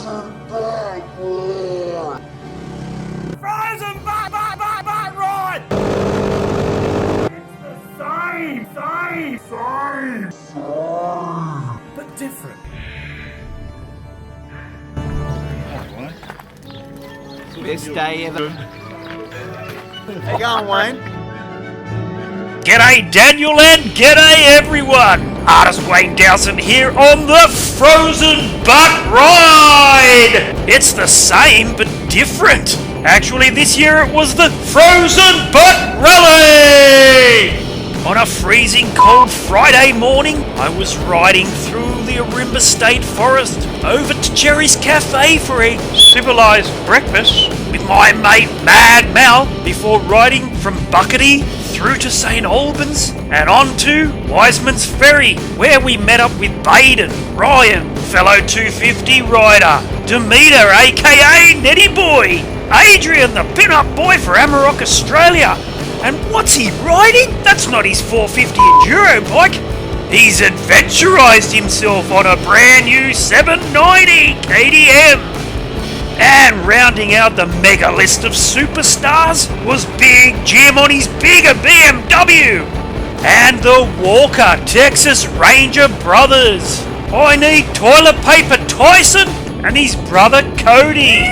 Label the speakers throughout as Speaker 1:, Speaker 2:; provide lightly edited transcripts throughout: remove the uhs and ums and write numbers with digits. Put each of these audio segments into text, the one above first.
Speaker 1: Frozen butt ride! It's the same, but different.
Speaker 2: Best day ever. How you going, Wayne?
Speaker 3: G'day Daniel and g'day everyone! Artist Wayne Dowson here on the Frozen Butt Ride! It's the same but different. Actually this year it was the Frozen Butt Rally! On a freezing cold Friday morning, I was riding through the Ourimbah State Forest over to Jerry's Cafe for a civilised breakfast with my mate Mad Mal before riding from Buckety through to St Albans and on to Wiseman's Ferry, where we met up with Baden, Ryan, fellow 250 rider, Demeter aka Netty Boy, Adrian the pin-up boy for Amarok Australia. And what's he riding? That's not his 450 Enduro bike. He's adventurised himself on a brand new 790 KTM. And rounding out the mega list of superstars was Big Jim on his bigger BMW. And the Walker Texas Ranger brothers. I need toilet paper Tyson and his brother Cody.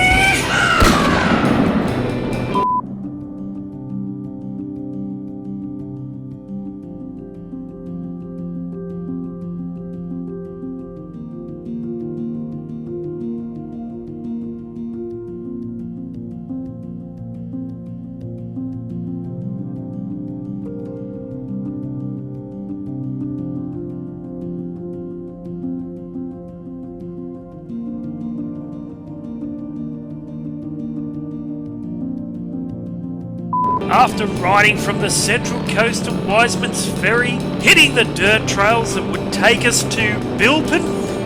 Speaker 3: After riding from the central coast of Wiseman's Ferry, hitting the dirt trails that would take us to Bilpin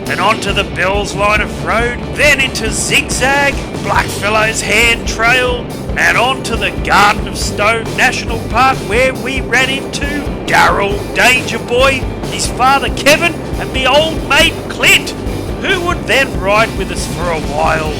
Speaker 3: and onto the Bells line of road, then into Zigzag, Blackfellow's Hand Trail, and onto the Garden of Stone National Park, where we ran into Darryl Danger Boy, his father Kevin, and me old mate Clint, who would then ride with us for a while.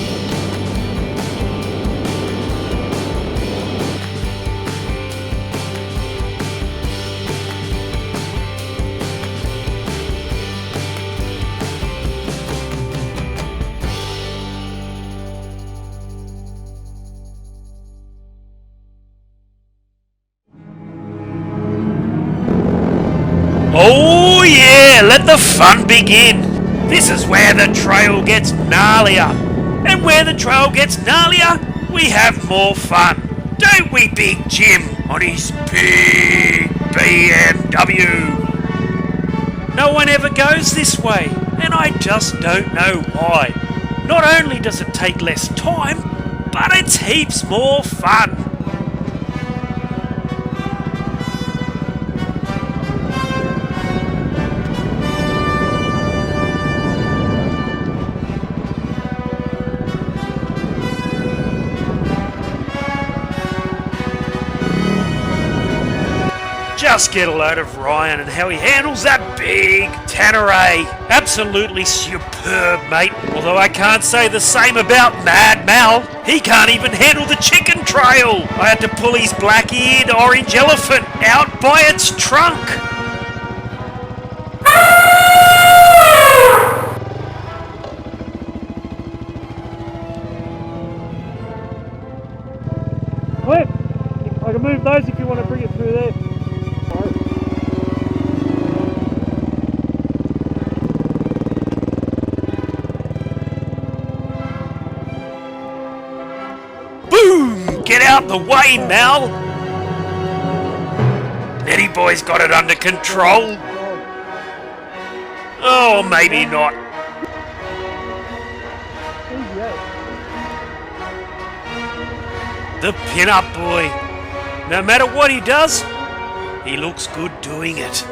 Speaker 3: Oh yeah, let the fun begin. This is where the trail gets gnarlier. And where the trail gets gnarlier, we have more fun. Don't we, Big Jim, on his big BMW? No one ever goes this way, and I just don't know why. Not only does it take less time, but it's heaps more fun. Just get a load of Ryan and how he handles that big Tanneray. Absolutely superb, mate. Although I can't say the same about Mad Mal. He can't even handle the chicken trail. I had to pull his black-eared orange elephant out by its trunk.
Speaker 4: Clip! I can move those if you want to bring it through there.
Speaker 3: Boom! Get out the way, Mal! Netty Boy's got it under control. Oh, maybe not. The pin-up boy. No matter what he does, he looks good doing it.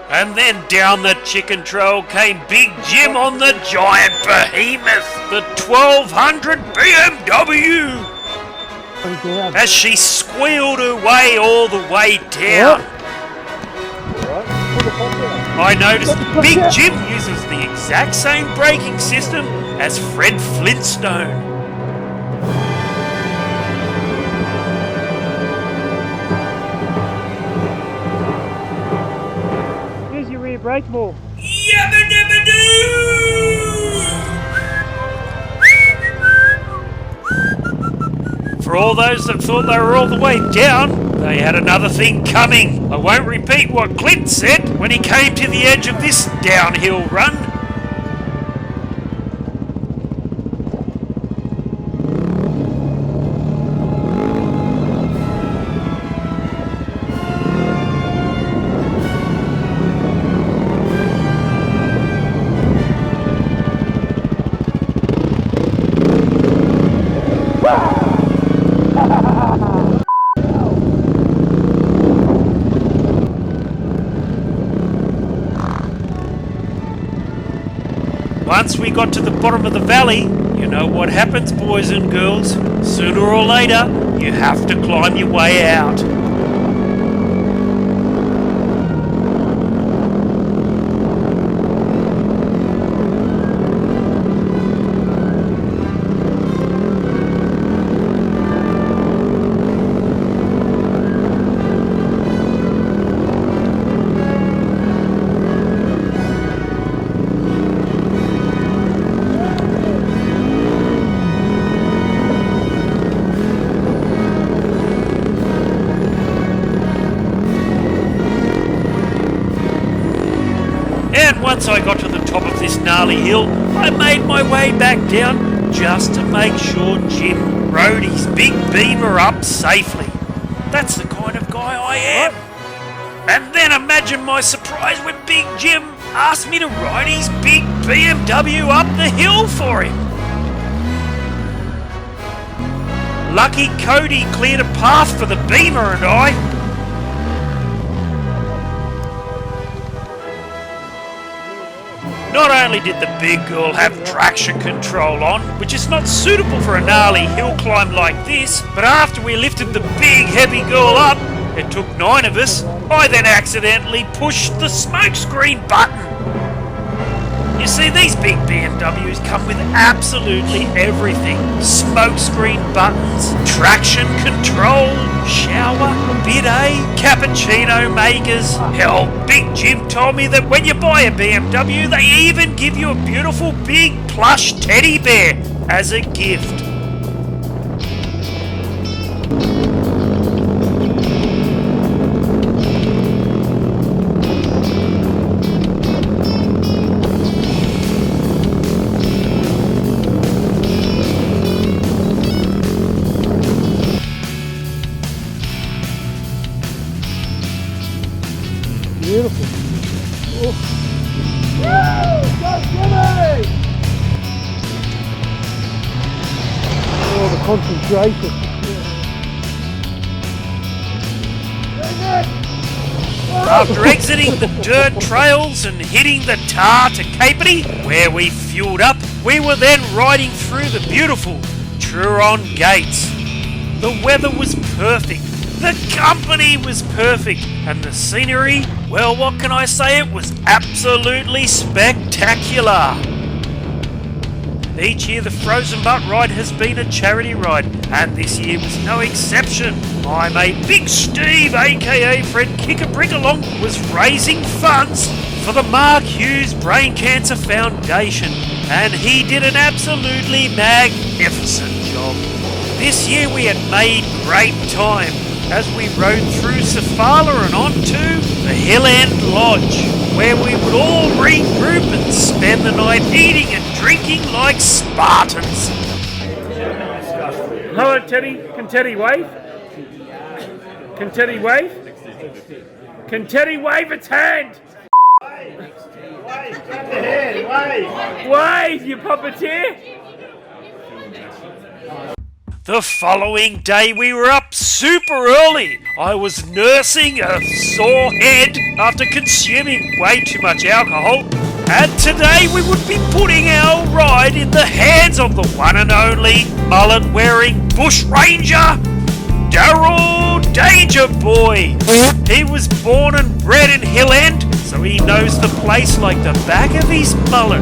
Speaker 3: And then down the chicken trail came Big Jim on the giant behemoth, the 1200 BMW, as she squealed her way all the way down.
Speaker 4: Alright, pull the pump down.
Speaker 3: I noticed Big Jim uses the exact same braking system as Fred Flintstone.
Speaker 4: Here's your rear brake ball.
Speaker 3: Yabba dabba doo! For all those that thought they were all the way down, they had another thing coming. I won't repeat what Clint said when he came to the edge of this downhill run. Once we got to the bottom of the valley, you know what happens, boys and girls. Sooner or later, you have to climb your way out. And once I got to the top of this gnarly hill, I made my way back down just to make sure Jim rode his big Beamer up safely. That's the kind of guy I am. And then imagine my surprise when Big Jim asked me to ride his big BMW up the hill for him. Lucky Cody cleared a path for the Beamer and I. Not only did the big girl have traction control on, which is not suitable for a gnarly hill climb like this, but after we lifted the big heavy girl up, it took 9 of us, I then accidentally pushed the smokescreen button. You see, these big BMWs come with absolutely everything. Smokescreen buttons, traction control, shower, bidet, cappuccino makers. Hell, Big Jim told me that when you buy a BMW, they even give you a beautiful big plush teddy bear as a gift.
Speaker 4: Beautiful. Oh, the concentration.
Speaker 3: After exiting the dirt trails and hitting the tar to Capity, where we fueled up, we were then riding through the beautiful Turon Gates. The weather was perfect, the company was perfect, and the scenery, well, what can I say, it was absolutely spectacular. Each year the Frozen Butt Ride has been a charity ride, and this year was no exception. My mate Big Steve, aka Fred Kickabrickalong, was raising funds for the Mark Hughes Brain Cancer Foundation, and he did an absolutely magnificent job. This year we had made great time as we rode through Safala and onto the Hill End Lodge, where we would all regroup and spend the night eating and drinking like Spartans.
Speaker 4: Hello, Teddy. Can Teddy wave? Can Teddy wave? Can Teddy wave its hand? Wave, you puppeteer!
Speaker 3: The following day we were up super early. I was nursing a sore head after consuming way too much alcohol. And today we would be putting our ride in the hands of the one and only mullet-wearing bush ranger, Daryl Danger Boy. He was born and bred in Hill End, so he knows the place like the back of his mullet.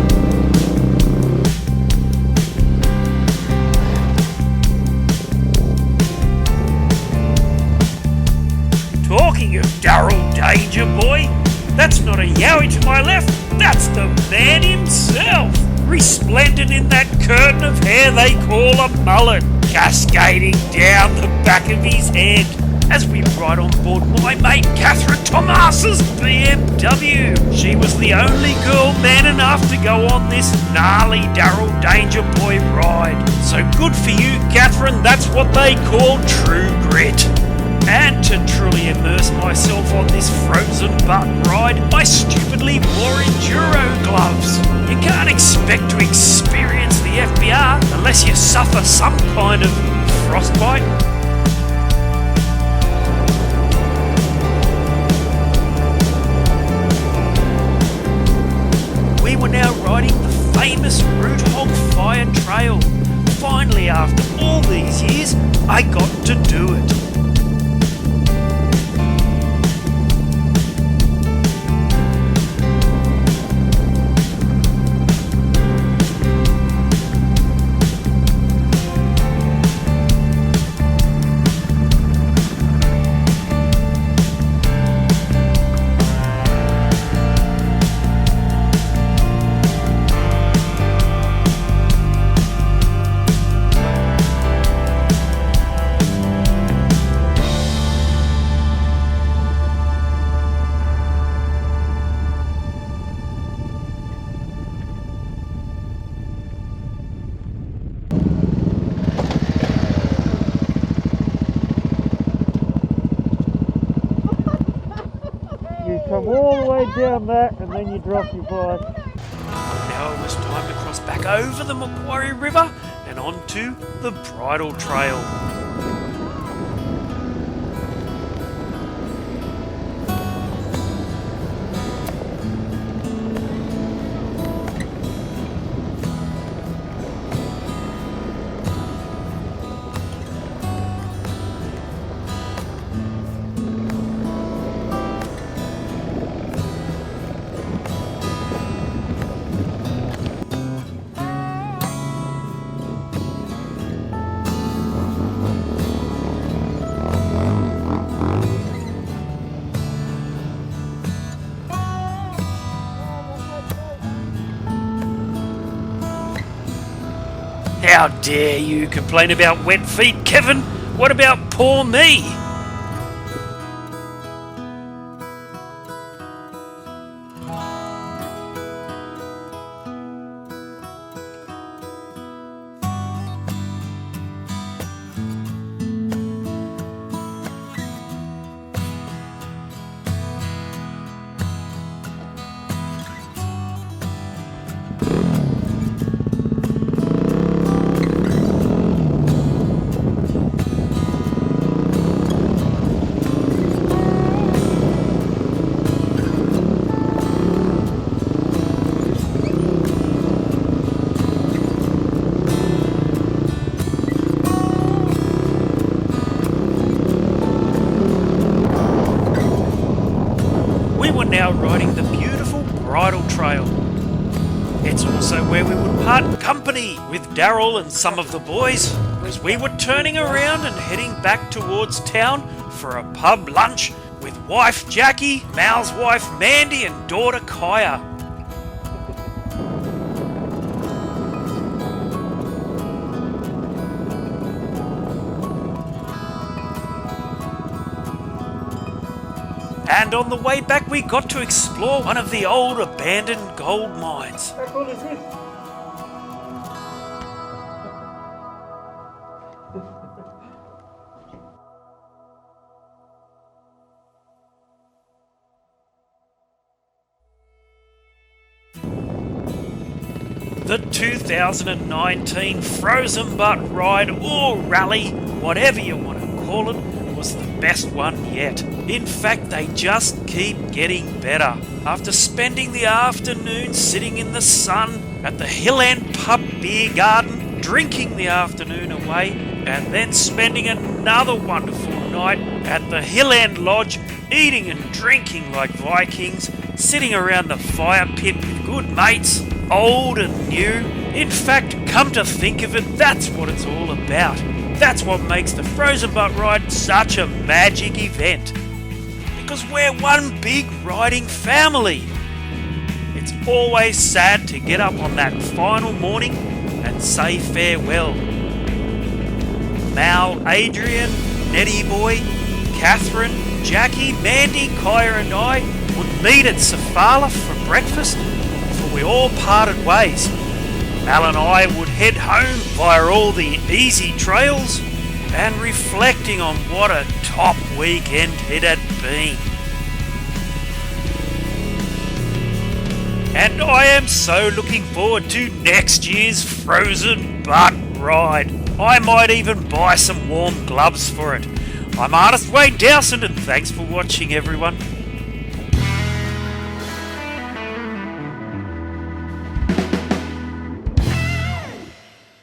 Speaker 3: Talking of Daryl Danger Boy, that's not a yowie to my left, that's the man himself, resplendent in that curtain of hair they call a mullet, cascading down the back of his head as we ride on board my mate Catherine Thomas's BMW. She was the only girl man enough to go on this gnarly Daryl Danger Boy ride. So good for you, Catherine, that's what they call true grit. And to truly immerse myself on this frozen butt ride, I stupidly wore enduro gloves. You can't expect to experience the FBR unless you suffer some kind of frostbite. We were now riding the famous Root Hog Fire Trail. Finally, after all these years, I got to do it.
Speaker 4: Come all the way down that and then you drop your bike.
Speaker 3: Now it was time to cross back over the Macquarie River and onto the Bridal Trail. How dare you complain about wet feet, Kevin? What about poor me? Now riding the beautiful Bridal Trail. It's also where we would part company with Daryl and some of the boys as we were turning around and heading back towards town for a pub lunch with wife Jackie, Mal's wife Mandy and daughter Kaya. And on the way back we got to explore one of the old abandoned gold mines.
Speaker 4: How cool is this?
Speaker 3: The 2019 Frozen Butt Ride or Rally, whatever you want to call it, was the best one yet. In fact, they just keep getting better. After spending the afternoon sitting in the sun at the Hill End Pub Beer Garden, drinking the afternoon away, and then spending another wonderful night at the Hill End Lodge, eating and drinking like Vikings, sitting around the fire pit with good mates, old and new. In fact, come to think of it, that's what it's all about. That's what makes the Frozen Butt Ride such a magic event. Because we're one big riding family. It's always sad to get up on that final morning and say farewell. Mal, Adrian, Nettie Boy, Catherine, Jackie, Mandy, Kaya and I would meet at Safala for breakfast before we all parted ways. Mal and I would head home via all the easy trails and reflecting on what a top weekend it had been. And I am so looking forward to next year's Frozen Butt Ride. I might even buy some warm gloves for it. I'm artist Wayne Dowson, and thanks for watching, everyone.